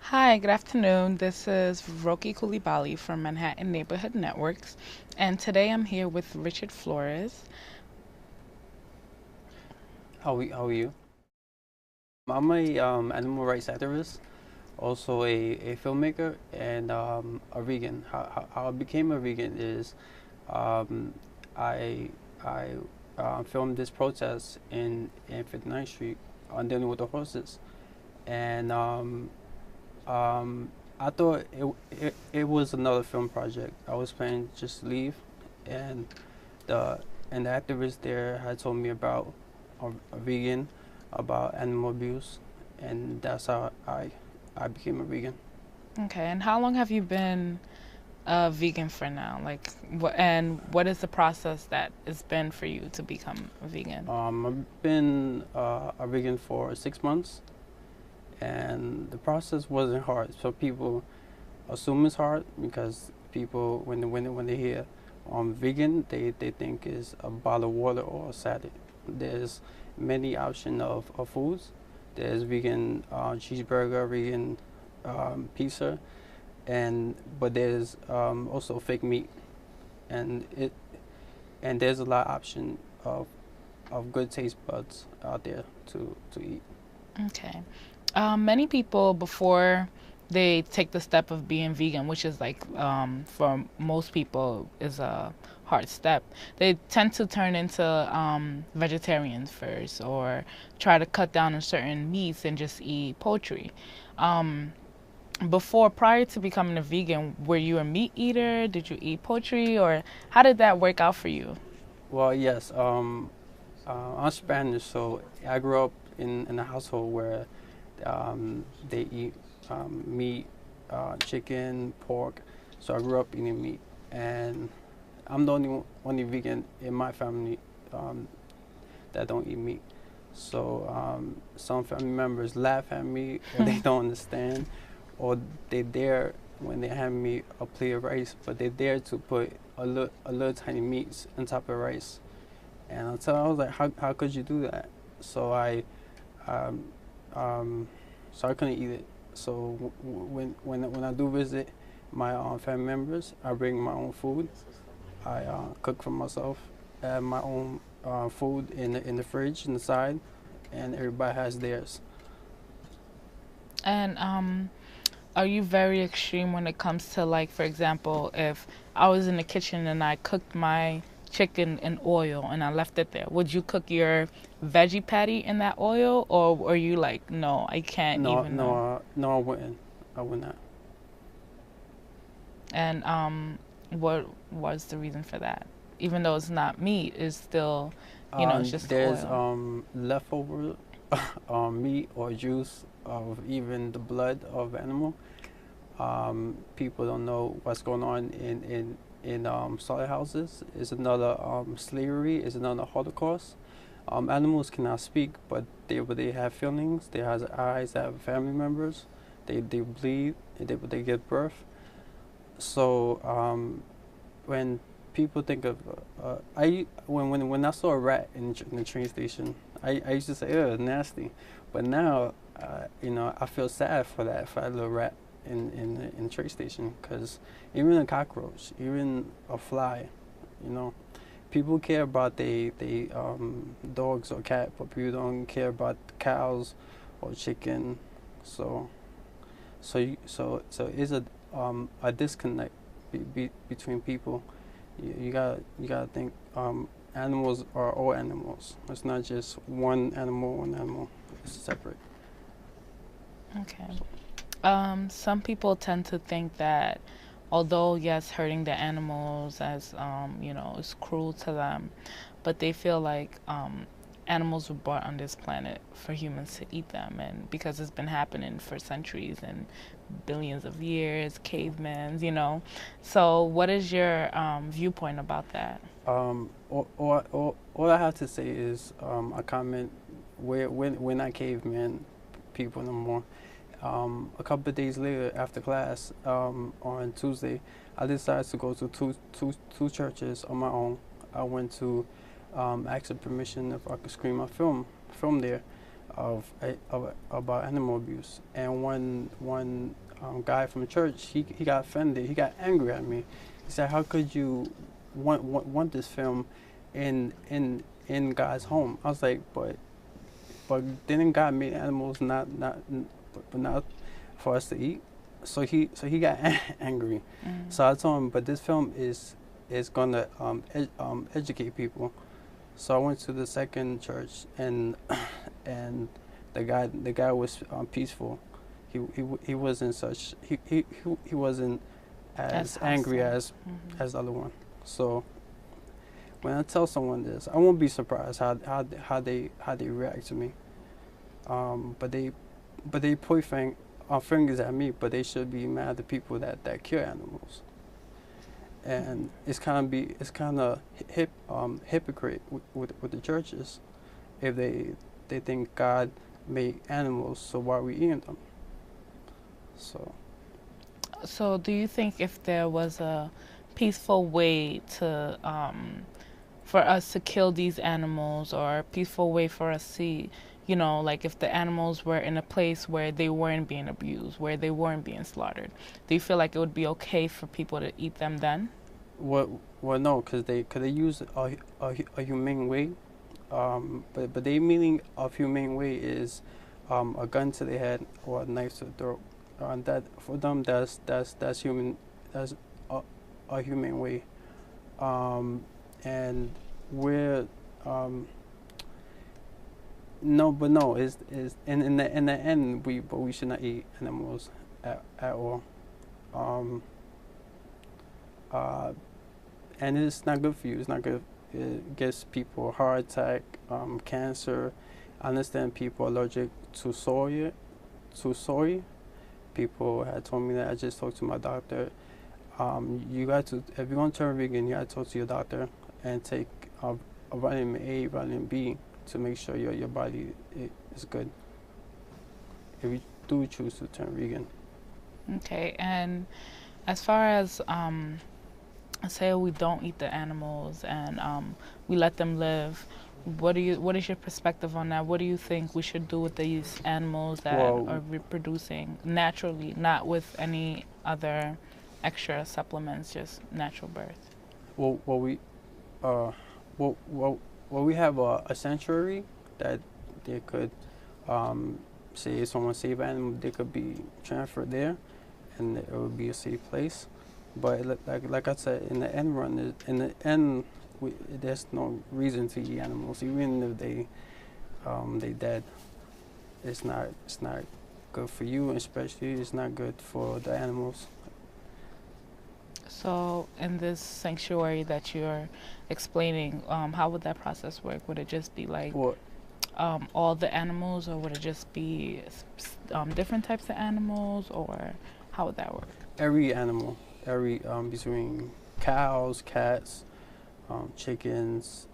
Hi, good afternoon. This is Roki Koulibaly from Manhattan Neighborhood Networks, and today I'm here with Richard Flores. How are you? I'm a animal rights activist, also a filmmaker, and a vegan. How I became a vegan is um, I I filmed this protest in 59th Street on dealing with the horses, and um, I thought it was another film project. I was planning to just leave, and the and the activist there had told me about a vegan, about animal abuse, and that's how I became a vegan. Okay, and how long have you been a vegan for now? And what is the process that it's been for you to become a vegan? I've been a vegan for 6 months, and the process wasn't hard. So people assume it's hard because people when they hear vegan, they think is a bottle of water or a salad. There's many options of foods. There's vegan cheeseburger, vegan pizza, and but there's also fake meat, and there's a lot of option of good taste buds out there to eat. Okay. Many people before they take the step of being vegan, which is for most people is a hard step, they tend to turn into vegetarians first or try to cut down on certain meats and just eat poultry. Um, prior to becoming a vegan, were you a meat eater? Did you eat poultry, or how did that work out for you? Well, yes, I'm Spanish, so I grew up in a household where they eat meat, chicken, pork. So I grew up eating meat, and I'm the only vegan in my family um, that don't eat meat. So some family members laugh at me, or they don't understand, or they dare when they hand me a plate of rice, but they dare to put a little tiny meats on top of rice. And I was like, how could you do that? So um, um, so I couldn't eat it. So when I do visit my family members, I bring my own food. I cook for myself. I have my own food in the fridge in the side, and everybody has theirs. And are you very extreme when it comes to, like, for example, if I was in the kitchen and I cooked my chicken in oil and I left it there, would you cook your veggie patty in that oil, or are you like, no, I can't No, even no, know? no, I wouldn't. I would not. And what was the reason for that? Even though it's not meat, it's still, it's just the There's oil. leftover meat or juice of even the blood of animal. People don't know what's going on in slaughterhouses. It's another slavery. It's another Holocaust. Animals cannot speak, but they have feelings. They have eyes. They have family members. They bleed. They give birth. So when people think of when I saw a rat in the train station, I used to say, "Oh, nasty," but now I feel sad for that little rat in the train station, because even a cockroach, even a fly, you know, people care about they dogs or cat, but people don't care about cows or chicken. So so it's a disconnect between people. You gotta think animals are all animals. It's not just one animal. It's separate. Okay. Some people tend to think that although yes, hurting the animals as is cruel to them, but they feel like animals were brought on this planet for humans to eat them, and because it's been happening for centuries and billions of years, cavemen. So, what is your viewpoint about that? All I have to say is a comment where when I caveman people no more. A couple of days later, after class, on Tuesday, I decided to go to two churches on my own. I went to ask for permission if I could screen my film there. about animal abuse. And one guy from church, he got offended. He got angry at me. He said, "How could you want this film in God's home?" I was like, "But didn't God make animals but not for us to eat?" So he got angry. Mm. So I told him, "But this film is gonna educate people." So I went to the second church, and and the guy was peaceful. He wasn't such he wasn't as angry as the other one. So when I tell someone this, I won't be surprised how they react to me. But they point fingers at me, but they should be mad at the people that kill animals. And it's kind of hypocrite with the churches if they think God made animals, so why are we eating them? So do you think if there was a peaceful way to for us to kill these animals, or a peaceful way for us to, like if the animals were in a place where they weren't being abused, where they weren't being slaughtered, do you feel like it would be okay for people to eat them then? Well, no, because they use a humane way, but they meaning of humane way is a gun to the head or a knife to the throat. That for them, that's human. That's a humane way. And we're no is in the end we should not eat animals at all. Um, and it's not good for you. It's not good. It gives people a heart attack, cancer. I understand people are allergic to soy. People had told me that. I just talked to my doctor. You got to, if you're going to turn vegan, you got to talk to your doctor and take a vitamin A, vitamin B to make sure your body is good. If you do choose to turn vegan. Okay, and as far as say we don't eat the animals and we let them live, what is your perspective on that? What do you think we should do with these animals that are reproducing naturally, not with any other extra supplements, just natural birth? We have a sanctuary that they could say if someone save an animal, they could be transferred there, and it would be a safe place. But like I said, in the end run, there's no reason to eat animals, even if they dead. It's not good for you, especially it's not good for the animals. So in this sanctuary that you're explaining, how would that process work? Would it just be like all the animals, or would it just be different types of animals, or how would that work? Every animal. Between cows, cats, chickens,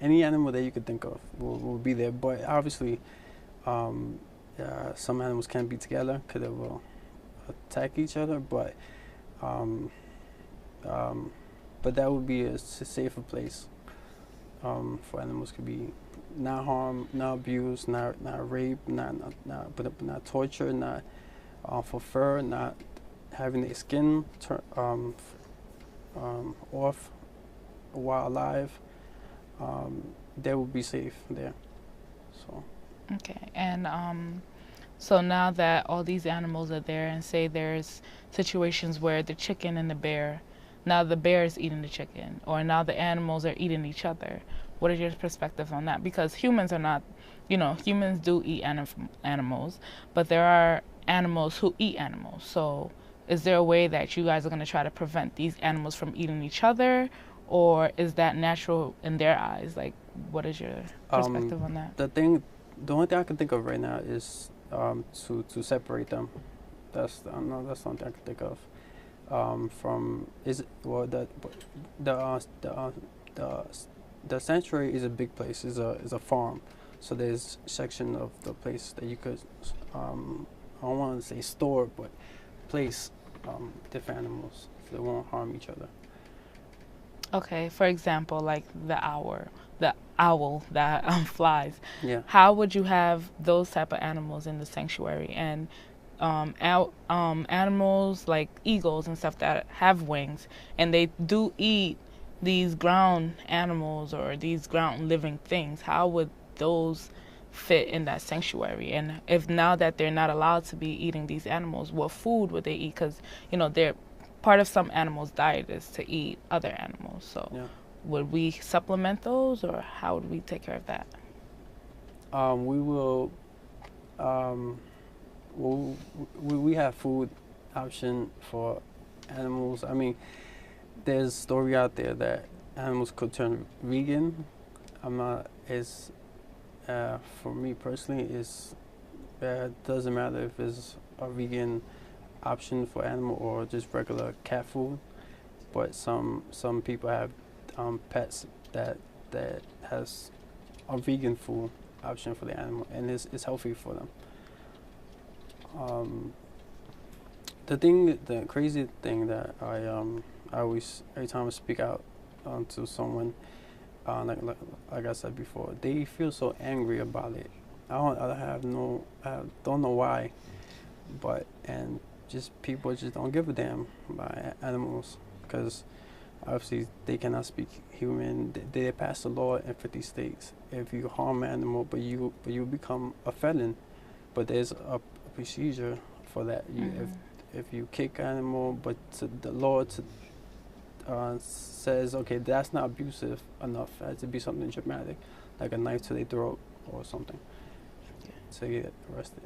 any animal that you could think of will be there. But obviously, some animals can't be together because they will attack each other. But that would be a safer place for animals to be not harmed, not abused, not raped, not tortured, not for fur, not having their skin off while alive. They will be safe there. So. Okay, and so now that all these animals are there, and say there's situations where the chicken and the bear, now the bear is eating the chicken, or now the animals are eating each other. What is your perspective on that? Because humans are not, humans do eat animals, but there are animals who eat animals. So is there a way that you guys are going to try to prevent these animals from eating each other, or is that natural in their eyes? Like, what is your perspective on that? The only thing I can think of right now is to separate them. That's the only thing I can think of. The sanctuary is a big place. Is a farm, so there's a section of the place that you could I don't want to say store, but place different animals so they won't harm each other. Okay, for example, like the owl. the owl that flies. Yeah. How would you have those type of animals in the sanctuary? And animals like eagles and stuff that have wings, and they do eat these ground animals or these ground living things. How would those fit in that sanctuary? And if now that they're not allowed to be eating these animals, what food would they eat? Because they're part of some animals' diet is to eat other animals. So Yeah. would we supplement those, or how would we take care of that? We will. Well, we have food option for animals. I mean, there's a story out there that animals could turn vegan. I'm not. It's for me personally. It's doesn't matter if it's a vegan option for animal or just regular cat food. But some people have pets that has a vegan food option for the animal, and it's healthy for them. Um, the crazy thing that I always every time I speak out to someone, like I said before, they feel so angry about it. I don't know why, but and just people just don't give a damn about animals because obviously they cannot speak human. They pass a law in 50 states. If you harm an animal, but you become a felon, but there's a procedure for that. If you kick animal, but the law says okay, that's not abusive enough. It has to be something dramatic, like a knife to their throat or something, to get arrested.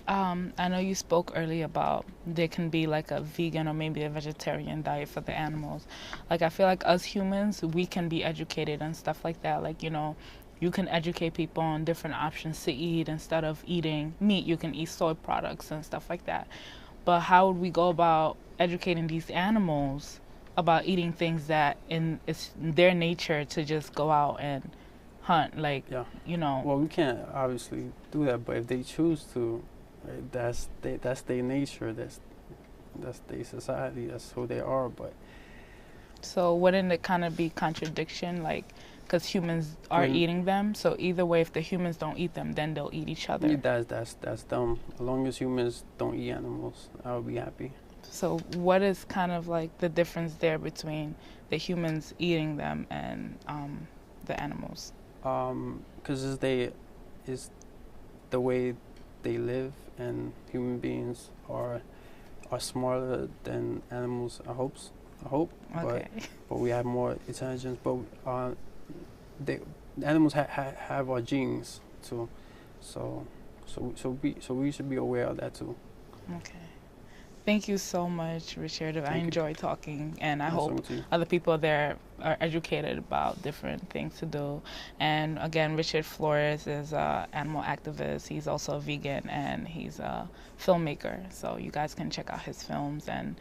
I know you spoke earlier about there can be like a vegan or maybe a vegetarian diet for the animals. Like I feel like us humans, we can be educated and stuff like that. Like, you can educate people on different options to eat. Instead of eating meat, you can eat soy products and stuff like that. But how would we go about educating these animals about eating things that it's their nature to just go out and hunt? Like, Yeah. Well, we can't obviously do that, but if they choose to, right, that's their nature. That's their society. That's who they are. But so wouldn't it kind of be contradiction, like, because humans are eating them? So either way, if the humans don't eat them, then they'll eat each other. yeah, that's dumb. As long as humans don't eat animals, I would be happy. So what is kind of like the difference there between the humans eating them and the animals? Because is the way they live, and human beings are smarter than animals. I hope. Okay. But we have more intelligence. But the animals have our genes too, so we should be aware of that too. Okay. Thank you so much, Richard. I enjoyed talking, and I hope Awesome. other people there are educated about different things to do. And again, Richard Flores is an animal activist. He's also a vegan, and he's a filmmaker. So you guys can check out his films and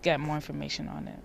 get more information on it.